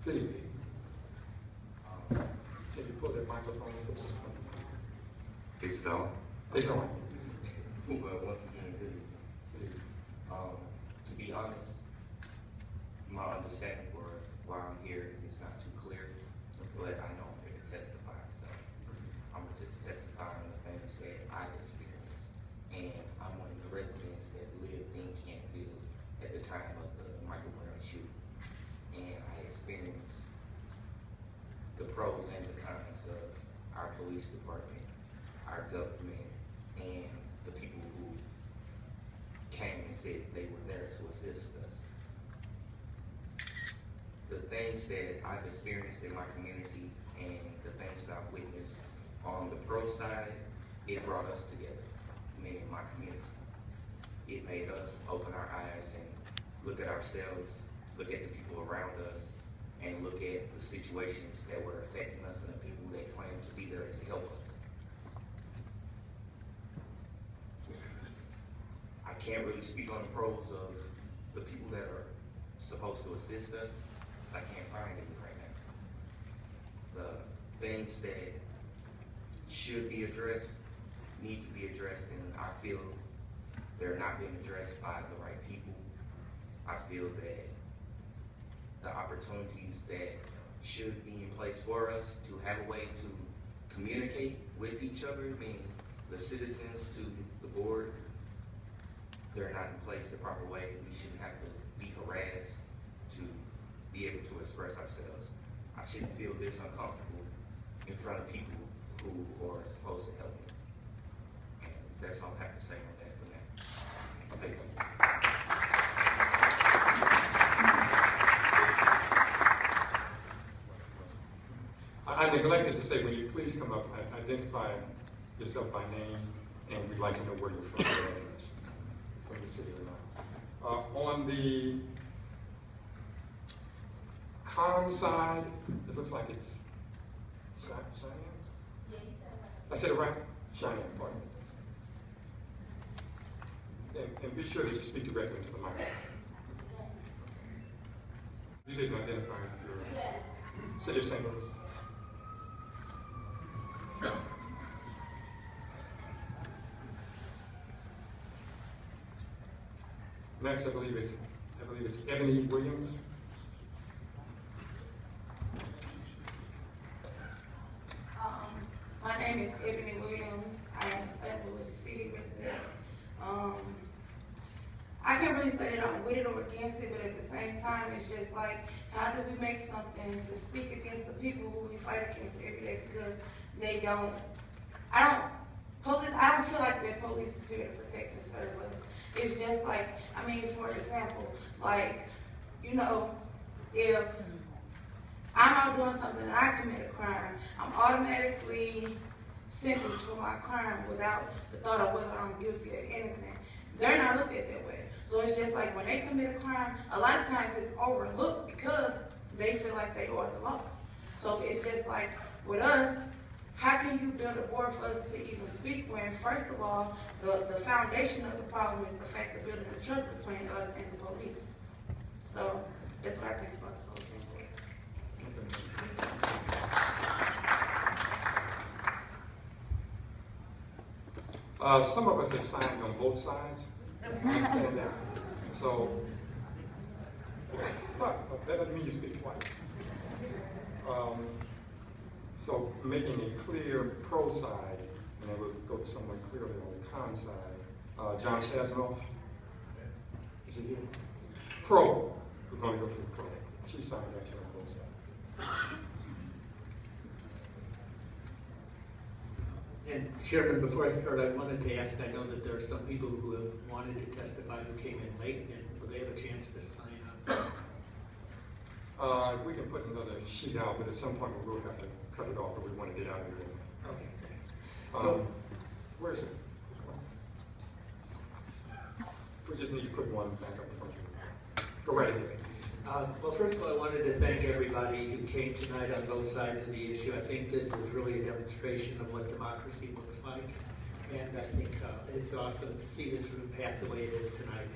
Good evening. Can you pull that microphone? It's on. It's on. Well, once again, good evening. To be honest, my understanding for why I'm here is not too clear, but I know I'm here to testify, so I'm gonna just testify on the things that I experienced. And I'm one of the residents that lived in Canfield at the time of the Michael Brown shooting. And I experienced the pros and the cons of our police department, our government, and the people who came and said they were there to assist us. The things that I've experienced in my community and the things that I've witnessed on the pro side, it brought us together, me and my community. It made us open our eyes and look at ourselves, look at the people around us, and look at the situations that were affecting us and the people that claim to be there to help us. I can't really speak on the pros of the people that are supposed to assist us. I can't find it right now. The things that should be addressed need to be addressed, and I feel they're not being addressed by the right people. I feel that the opportunities that should be in place for us to have a way to communicate with each other, meaning the citizens to the board, they're not in place the proper way. We shouldn't have to be harassed to be able to express ourselves. I shouldn't feel this uncomfortable in front of people who are supposed to help me. And that's all I have to say on that for now. Okay. I neglected to say, will you please come up and identify yourself by name, and we'd like to know where you're from, from the city or not. On the con side, it looks like it's Cheyenne? I said it right? Cheyenne, pardon. And be sure that you speak directly into the microphone. You didn't identify your city of St. Louis. Next, I believe it's Ebony Williams. My name is Ebony Williams. I am a St. Louis City resident. I can't really say that I'm with it or against it, but at the same time, it's just like, how do we make something to speak against the people who we fight against every day, because they don't, I don't feel like that police is here to protect and serve us. It's just like, I mean, for example, like, you know, if I'm out doing something and I commit a crime, I'm automatically sentenced for my crime without the thought of whether I'm guilty or innocent. They're not looked at that way. So it's just like when they commit a crime, a lot of times it's overlooked because they feel like they are the law. So it's just like with us, how can you build a board for us to even speak when, first of all, the foundation of the problem is the fact of building the trust between us and the police. So that's what I think about the whole thing. Some of us have signed on both sides. So, that doesn't mean you speak twice. So making it clear pro side, and then we'll go to someone clearly on the con side. John Chasnoff, is he here? Pro, we're going to go through pro. She signed actually on both sides. And Chairman, before I start, I wanted to ask, I know that there are some people who have wanted to testify who came in late, and will they have a chance to sign up? We can put another sheet out, but at some point we will have to cut it off if we want to get out of here. Okay, thanks. So, where is it? We just need to put one back up front. Go right ahead. well, first of all, I wanted to thank everybody who came tonight on both sides of the issue. I think this is really a demonstration of what democracy looks like, and I think it's awesome to see this room packed the way it is tonight.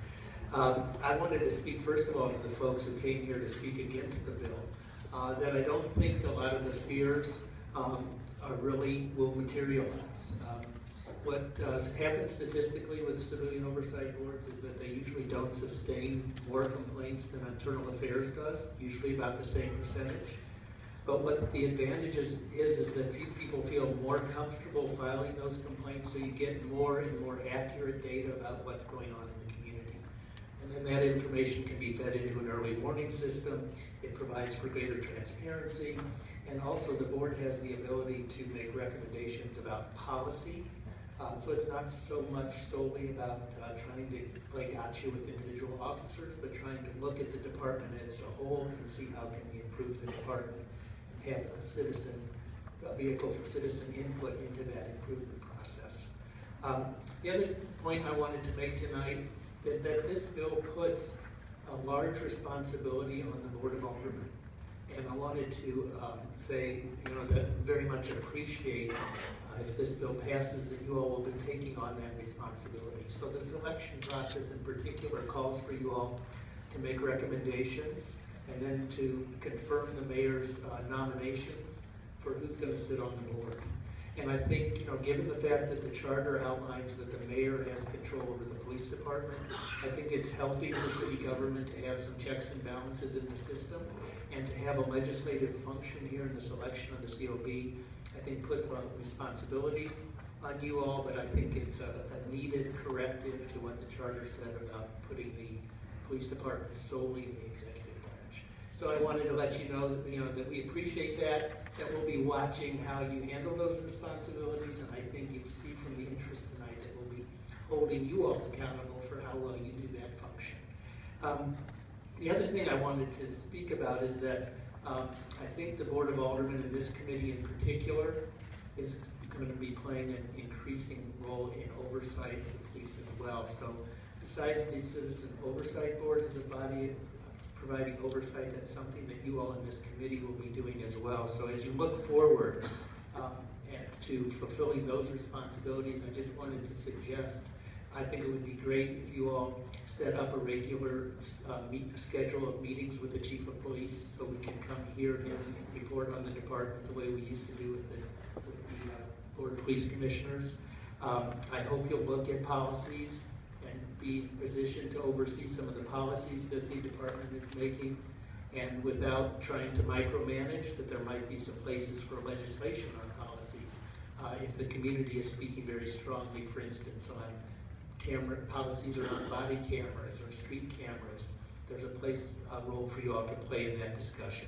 I wanted to speak first of all to the folks who came here to speak against the bill. that I don't think a lot of the fears will materialize. What happens statistically with civilian oversight boards is that they usually don't sustain more complaints than internal affairs does, usually about the same percentage. But what the advantage is that people feel more comfortable filing those complaints, so you get more and more accurate data about what's going on in the community. And then that information can be fed into an early warning system. It provides for greater transparency. And also the board has the ability to make recommendations about policy. So it's not so much solely about trying to play gotcha with individual officers, but trying to look at the department as a whole and see how can we improve the department and have a vehicle for citizen input into that improvement process. The other point I wanted to make tonight is that this bill puts a large responsibility on the Board of Aldermen. And I wanted to say, that I very much appreciate if this bill passes, that you all will be taking on that responsibility. So the selection process in particular calls for you all to make recommendations and then to confirm the mayor's nominations for who's going to sit on the board. And I think, given the fact that the charter outlines that the mayor has control over the police department, I think it's healthy for city government to have some checks and balances in the system, and to have a legislative function here in the selection of the COB, I think puts a lot of responsibility on you all, but I think it's a needed corrective to what the charter said about putting the police department solely in the executive branch. So I wanted to let you know that we appreciate that we'll be watching how you handle those responsibilities, and I think you see from the interest tonight that we'll be holding you all accountable for how well you do that function. The other thing I wanted to speak about is that I think the Board of Aldermen and this committee in particular is going to be playing an increasing role in oversight of the police as well. So besides the Citizen Oversight Board as a body providing oversight, that's something that you all in this committee will be doing as well. So as you look forward to fulfilling those responsibilities, I just wanted to suggest, I think it would be great if you all set up a regular schedule of meetings with the chief of police, so we can come here and report on the department the way we used to do with the Board of Police Commissioners. I hope you'll look at policies and be in position to oversee some of the policies that the department is making, and without trying to micromanage, that there might be some places for legislation on policies. If the community is speaking very strongly, for instance, on camera policies around body cameras or street cameras, there's a role for you all to play in that discussion.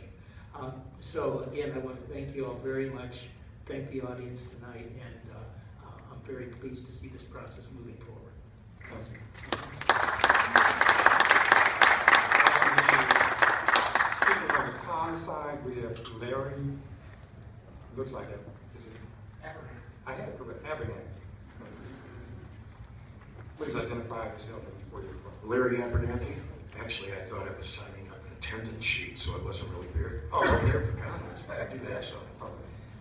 So again, I want to thank you all very much, thank the audience tonight, and I'm very pleased to see this process moving forward. Speaking on the con side, we have Larry, looks like it. Is it? I had it correct, Abernathy. Please identify yourself and where you're from. Larry Abernathy. Actually, I thought I was signing up an attendance sheet, so I wasn't really prepared for comments, but I do have some.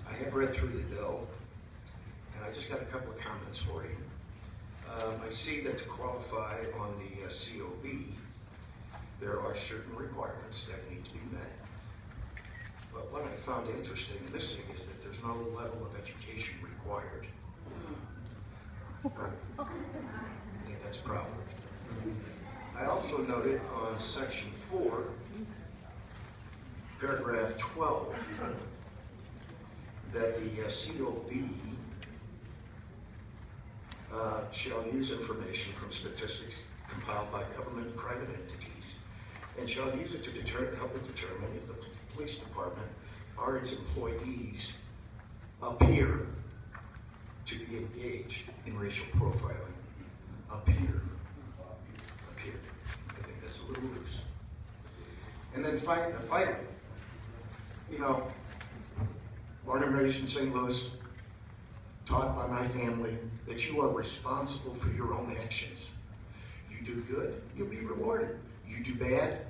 I have read through the bill, and I just got a couple of comments for you. I see that to qualify on the COB, there are certain requirements that need to be met. But what I found interesting and missing is that there's no level of education required. I think that's a problem. I also noted on section 4, paragraph 12, that the COB shall use information from statistics compiled by government and private entities, and shall use it to help it determine if the police department or its employees appear to be engaged in racial profiling. Appear. I think that's a little loose. And then finally, born and raised in St. Louis, taught by my family that you are responsible for your own actions. You do good, you'll be rewarded. You do bad,